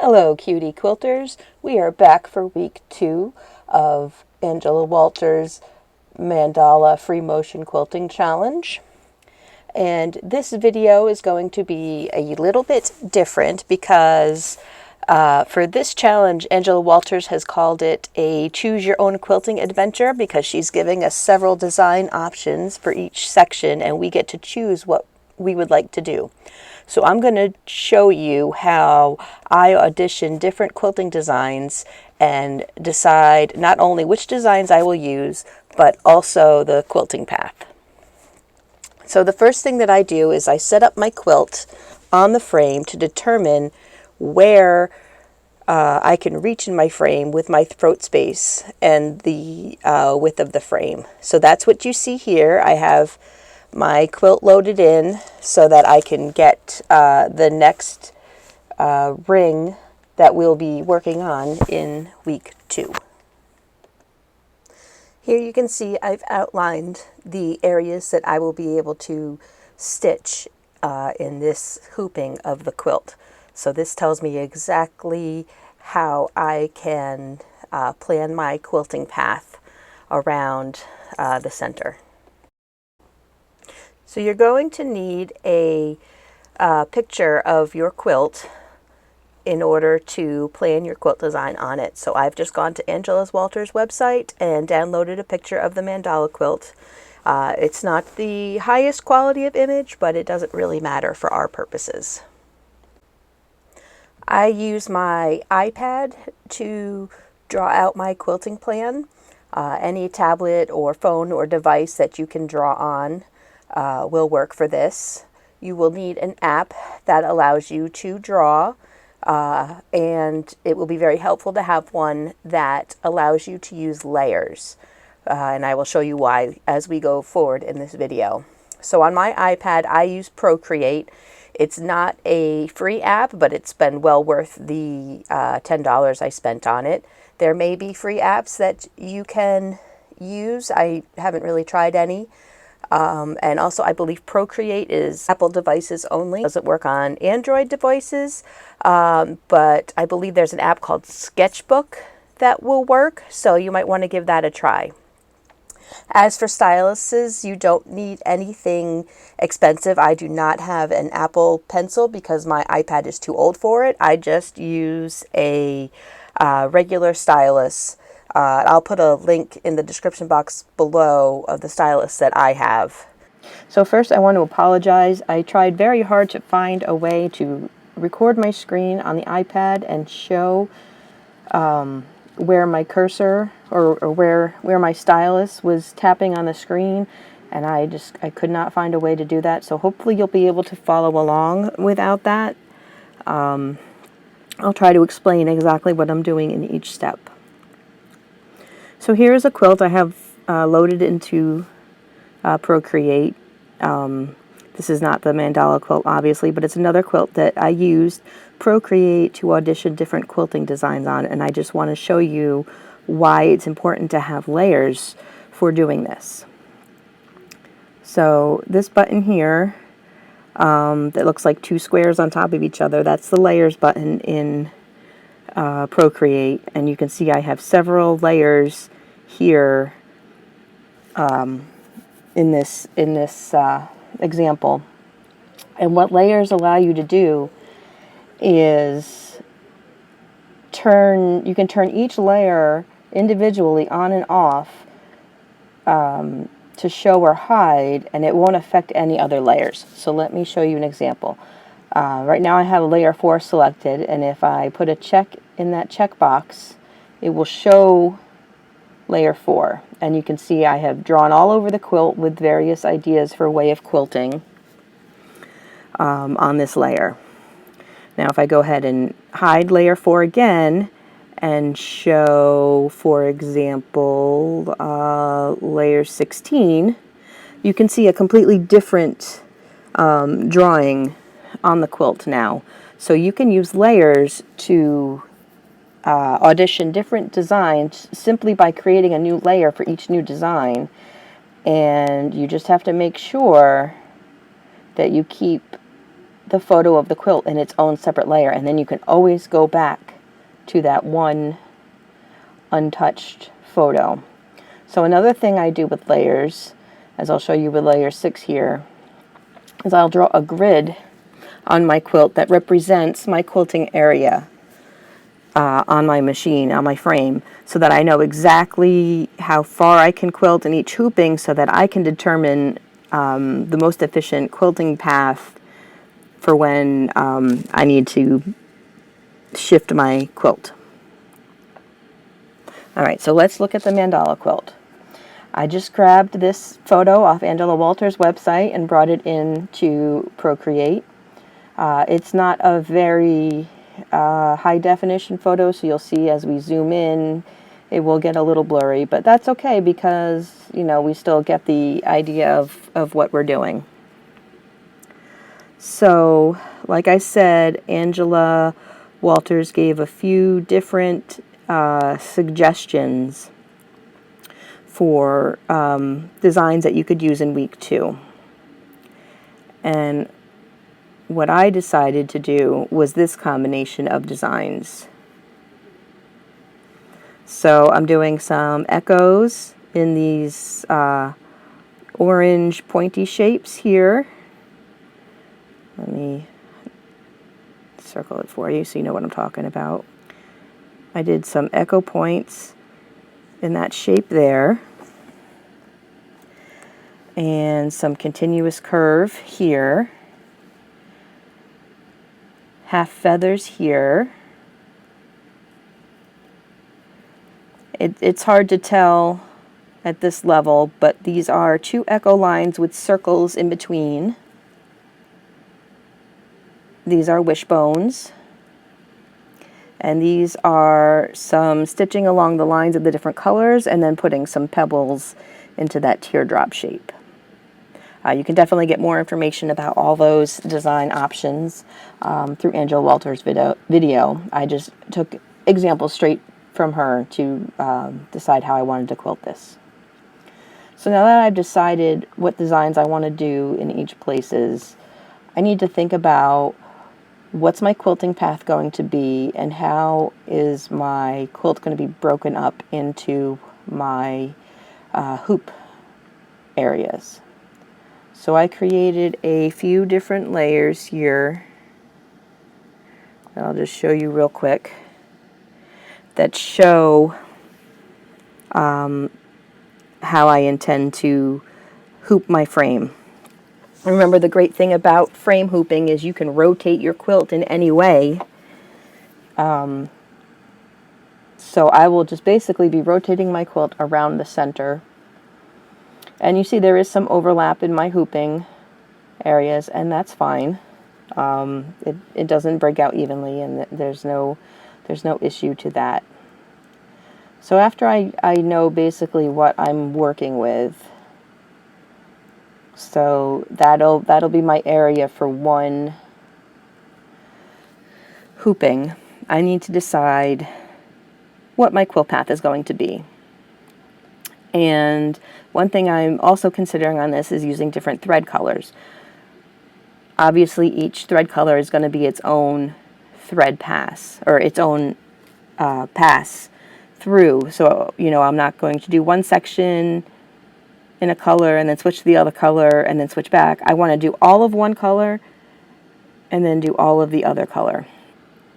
Hello cutie quilters, we are back for week 2 of Angela Walters' Mandala Free Motion Quilting Challenge. And this video is going to be a little bit different because for this challenge, Angela Walters has called it a choose your own quilting adventure because she's giving us several design options for each section and we get to choose what we would like to do. So I'm going to show you how I audition different quilting designs and decide not only which designs I will use, but also the quilting path. So the first thing that I do is I set up my quilt on the frame to determine where I can reach in my frame with my throat space and the width of the frame. So that's what you see here. I have my quilt loaded in so that I can get the next ring that we'll be working on in week 2. Here you can see I've outlined the areas that I will be able to stitch in this hooping of the quilt. So this tells me exactly how I can plan my quilting path around the center. So you're going to need a picture of your quilt in order to plan your quilt design on it. So I've just gone to Angela Walters' website and downloaded a picture of the mandala quilt. It's not the highest quality of image, but it doesn't really matter for our purposes. I use my iPad to draw out my quilting plan. Any tablet or phone or device that you can draw on will work for this. You will need an app that allows you to draw, and it will be very helpful to have one that allows you to use layers. And I will show you why as we go forward in this video. So on my iPad, I use Procreate. It's not a free app, but it's been well worth the $10 I spent on it. There may be free apps that you can use. I haven't really tried any. And also I believe Procreate is Apple devices only. It doesn't work on Android devices, but I believe there's an app called Sketchbook that will work, so you might want to give that a try. As for styluses, you don't need anything expensive. I do not have an Apple Pencil because my iPad is too old for it. I just use a regular stylus. I'll put a link in the description box below of the stylus that I have. So first I want to apologize. I tried very hard to find a way to record my screen on the iPad and show where my cursor or where my stylus was tapping on the screen, and I could not find a way to do that. So hopefully you'll be able to follow along without that. I'll try to explain exactly what I'm doing in each step. So here's a quilt I have loaded into Procreate. This is not the mandala quilt, obviously, but it's another quilt that I used Procreate to audition different quilting designs on, and I just want to show you why it's important to have layers for doing this. So this button here that looks like two squares on top of each other, that's the layers button in Procreate, and you can see I have several layers here in this example. And what layers allow you to do is you can turn each layer individually on and off to show or hide, and it won't affect any other layers. So let me show you an example. Right now I have layer 4 selected, and if I put a check in that checkbox, it will show layer 4. And you can see I have drawn all over the quilt with various ideas for a way of quilting on this layer. Now if I go ahead and hide layer 4 again and show, for example, layer 16, you can see a completely different drawing on the quilt now. So you can use layers to audition different designs simply by creating a new layer for each new design, and you just have to make sure that you keep the photo of the quilt in its own separate layer, and then you can always go back to that one untouched photo. So another thing I do with layers, as I'll show you with layer 6 here, is I'll draw a grid on my quilt that represents my quilting area on my machine, on my frame, so that I know exactly how far I can quilt in each hooping, so that I can determine the most efficient quilting path for when I need to shift my quilt. Alright, so let's look at the mandala quilt. I just grabbed this photo off Angela Walters' website and brought it into Procreate. It's not a very high definition photo, so you'll see as we zoom in it will get a little blurry, but that's okay because, you know, we still get the idea of what we're doing. So, like I said, Angela Walters gave a few different suggestions for designs that you could use in week 2. And what I decided to do was this combination of designs. So I'm doing some echoes in these orange pointy shapes here. Let me circle it for you so you know what I'm talking about. I did some echo points in that shape there, and some continuous curve here, half feathers here. It's hard to tell at this level, but these are 2 echo lines with circles in between. These are wishbones, and these are some stitching along the lines of the different colors and then putting some pebbles into that teardrop shape. You can definitely get more information about all those design options through Angela Walters' video. I just took examples straight from her to decide how I wanted to quilt this. So now that I've decided what designs I want to do in each places, I need to think about what's my quilting path going to be and how is my quilt going to be broken up into my hoop areas. So I created a few different layers here that I'll just show you real quick that show how I intend to hoop my frame. Remember, the great thing about frame hooping is you can rotate your quilt in any way. So I will just basically be rotating my quilt around the center. And you see there is some overlap in my hooping areas, and that's fine. It doesn't break out evenly, and there's no issue to that. So after I know basically what I'm working with, so that'll be my area for one hooping, I need to decide what my quilt path is going to be. And one thing I'm also considering on this is using different thread colors. Obviously, each thread color is going to be its own thread pass, or its own pass through. So, you know, I'm not going to do one section in a color and then switch to the other color and then switch back. I want to do all of one color and then do all of the other color.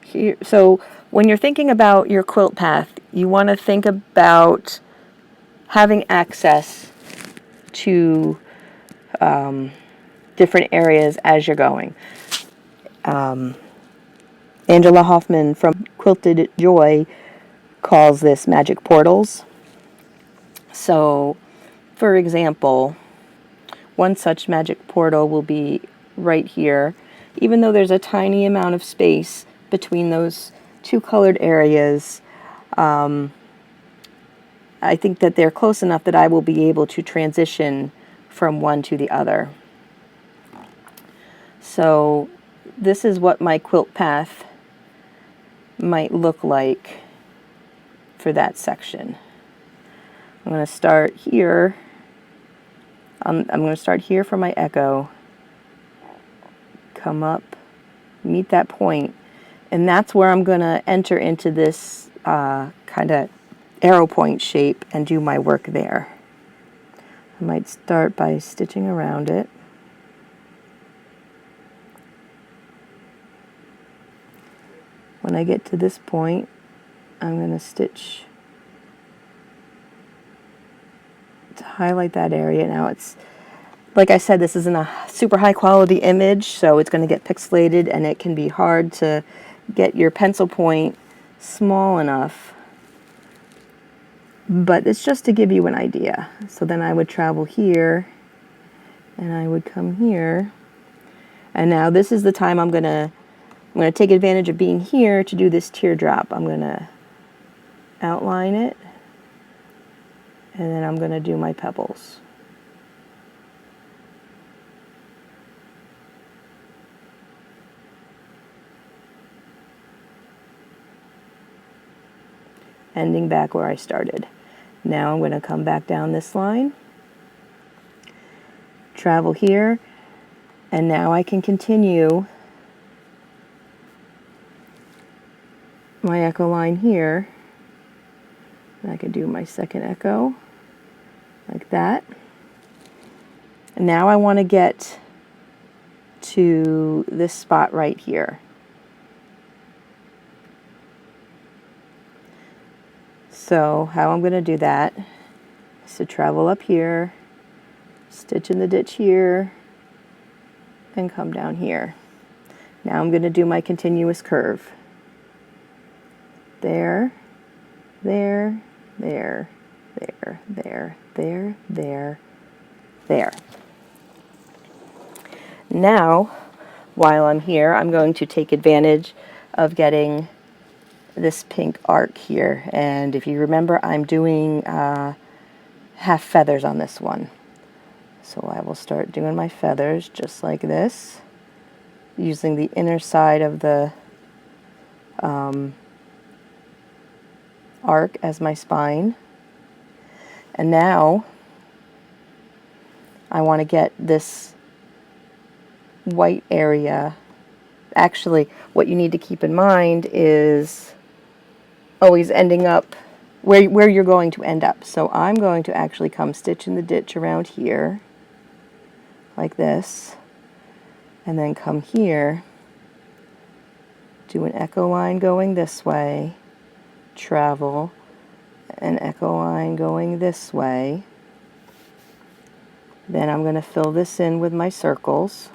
Here, so when you're thinking about your quilt path, you want to think about having access to different areas as you're going. Angela Hoffman from Quilted Joy calls this magic portals. So, for example, one such magic portal will be right here. Even though there's a tiny amount of space between those 2 colored areas, I think that they're close enough that I will be able to transition from one to the other. So this is what my quilt path might look like for that section. I'm going to start here. I'm going to start here for my echo, come up meet that point, and that's where I'm going to enter into this kind of arrow point shape and do my work there. I might start by stitching around it. When I get to this point, I'm going to stitch to highlight that area. Now it's, like I said, this isn't a super high quality image, so it's going to get pixelated and it can be hard to get your pencil point small enough. But it's just to give you an idea. So then I would travel here and I would come here. And now this is the time I'm going to take advantage of being here to do this teardrop. I'm going to outline it, and then I'm going to do my pebbles. Ending back where I started. Now I'm going to come back down this line, travel here, and now I can continue my echo line here. And I can do my second echo like that. And now I want to get to this spot right here. So how I'm going to do that is to travel up here, stitch in the ditch here, and come down here. Now I'm going to do my continuous curve. There, there, there, there, there, there, there, there. Now, while I'm here, I'm going to take advantage of getting this pink arc here. And if you remember, I'm doing half feathers on this one. So I will start doing my feathers just like this, using the inner side of the arc as my spine. And now I want to get this white area. Actually, what you need to keep in mind is always ending up where you're going to end up. So I'm going to actually come stitch in the ditch around here like this, and then come here, do an echo line going this way, travel, an echo line going this way. Then I'm going to fill this in with my circles.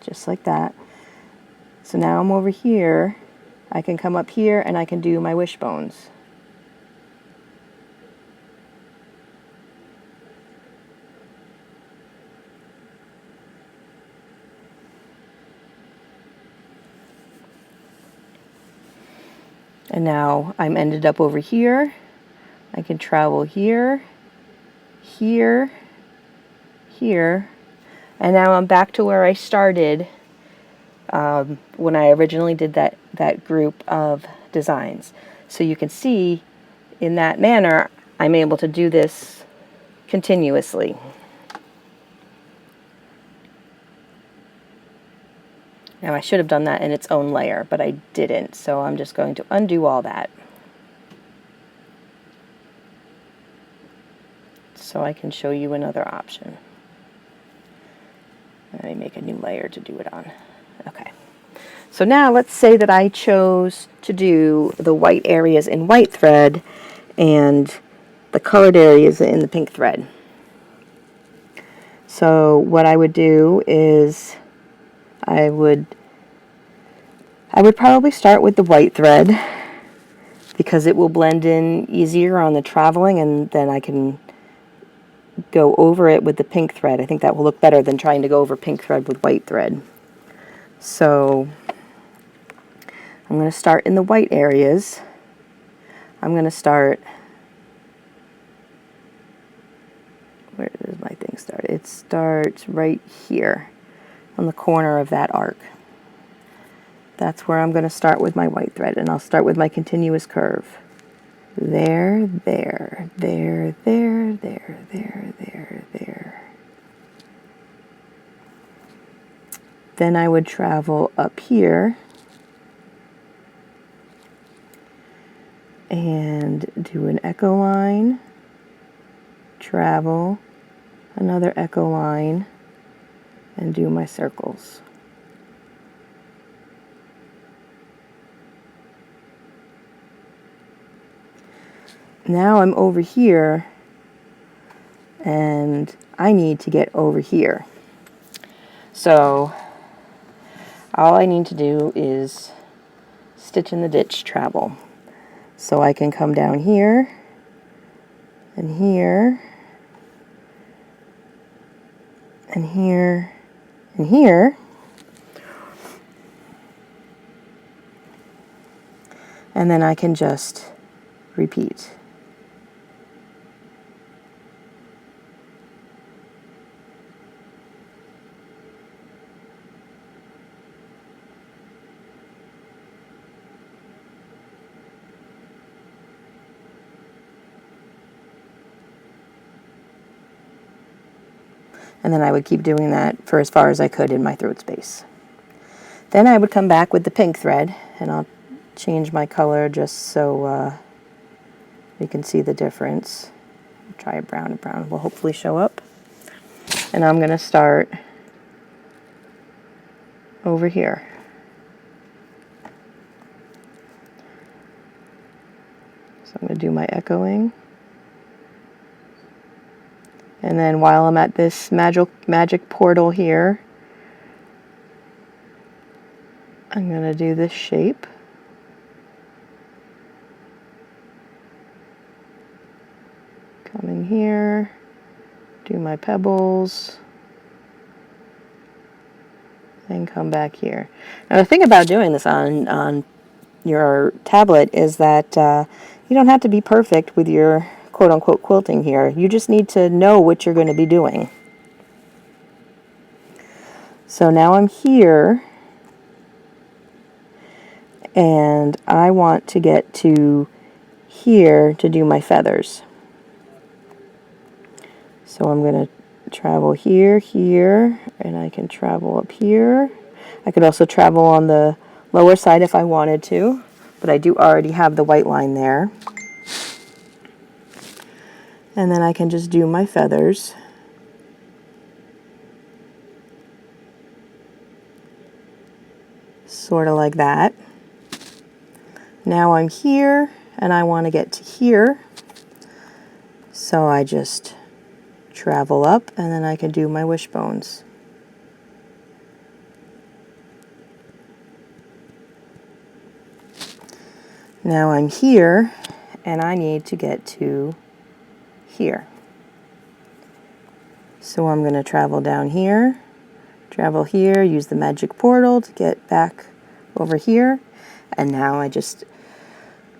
Just like that. So now I'm over here. I can come up here and I can do my wishbones. And now I'm ended up over here. I can travel here, here, here, and now I'm back to where I started when I originally did that group of designs. So you can see in that manner I'm able to do this continuously. Now I should have done that in its own layer, but I didn't, so I'm just going to undo all that so I can show you another option. Let me make a new layer to do it on. Okay. So now let's say that I chose to do the white areas in white thread and the colored areas in the pink thread. So what I would do is I would probably start with the white thread because it will blend in easier on the traveling, and then I can go over it with the pink thread. I think that will look better than trying to go over pink thread with white thread. So I'm going to start in the white areas. I'm going to start, where does my thing start? It starts right here on the corner of that arc. That's where I'm going to start with my white thread, and I'll start with my continuous curve. there, there, there, there, there, there, there, there. Then I would travel up here and do an echo line, travel, another echo line, and do my circles. Now I'm over here and I need to get over here. So all I need to do is stitch in the ditch, travel. So I can come down here and here and here and here, and then I can just repeat. And then I would keep doing that for as far as I could in my throat space. Then I would come back with the pink thread, and I'll change my color just so you can see the difference. Try a brown, and brown will hopefully show up. And I'm going to start over here. So I'm going to do my echoing. And then while I'm at this magic portal here, I'm going to do this shape. Coming here, do my pebbles, and come back here. Now the thing about doing this on your tablet is that you don't have to be perfect with your quote-unquote quilting here. You just need to know what you're going to be doing. So now I'm here, and I want to get to here to do my feathers. So I'm going to travel here, here, and I can travel up here. I could also travel on the lower side if I wanted to, but I do already have the white line there. And then I can just do my feathers. Sort of like that. Now I'm here, and I want to get to here. So I just travel up, and then I can do my wishbones. Now I'm here, and I need to get to here. So I'm going to travel down here, travel here, use the magic portal to get back over here, and now I just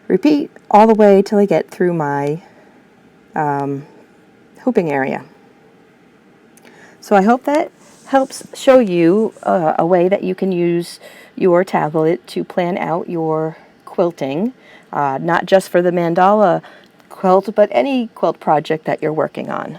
repeat all the way till I get through my hooping area. So I hope that helps show you a way that you can use your tablet to plan out your quilting, not just for the mandala quilt, but any quilt project that you're working on.